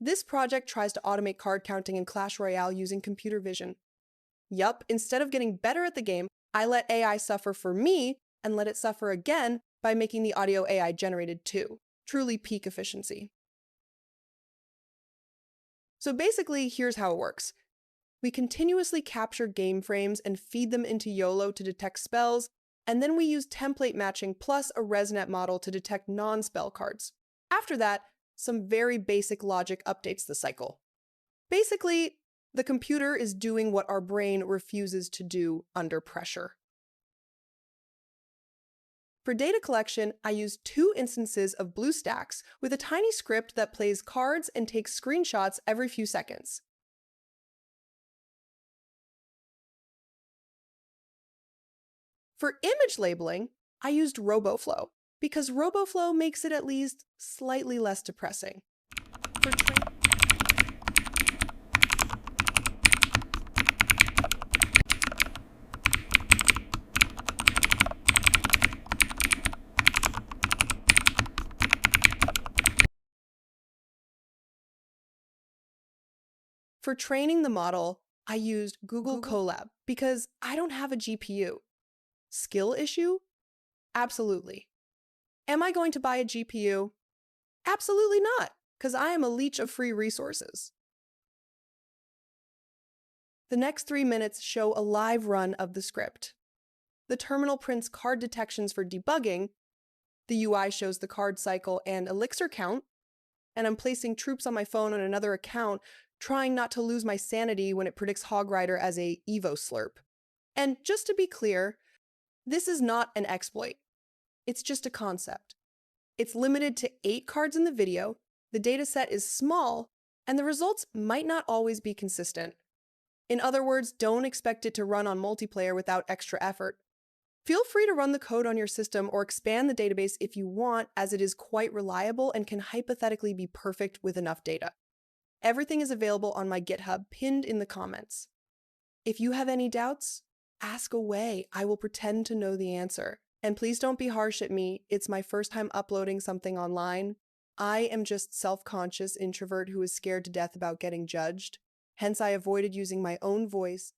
This project tries to automate card counting in Clash Royale using computer vision. Yup, instead of getting better at the game, I let AI suffer for me and let it suffer again by making the audio AI generated too. Truly peak efficiency. So basically, here's how it works. We continuously capture game frames and feed them into YOLO to detect spells, and then we use template matching plus a ResNet model to detect non-spell cards. After that, some very basic logic updates the cycle. Basically, the computer is doing what our brain refuses to do under pressure. For data collection, I use 2 instances of BlueStacks with a tiny script that plays cards and takes screenshots every few seconds. For image labeling, I used RoboFlow because RoboFlow makes it at least slightly less depressing. For training the model, I used Google Colab because I don't have a GPU. Skill issue? Absolutely. Am I going to buy a GPU? Absolutely not, because I am a leech of free resources. The next 3 minutes show a live run of the script. The terminal prints card detections for debugging, the UI shows the card cycle and Elixir count, and I'm placing troops on my phone on another account, trying not to lose my sanity when it predicts Hog Rider as a Evo Slurp. And just to be clear, this is not an exploit. It's just a concept. It's limited to 8 cards in the video, the dataset is small, and the results might not always be consistent. In other words, don't expect it to run on multiplayer without extra effort. Feel free to run the code on your system or expand the database if you want, as it is quite reliable and can hypothetically be perfect with enough data. Everything is available on my GitHub, pinned in the comments. If you have any doubts, ask away. I will pretend to know the answer. And please don't be harsh at me. It's my first time uploading something online. I am just self-conscious introvert who is scared to death about getting judged. Hence, I avoided using my own voice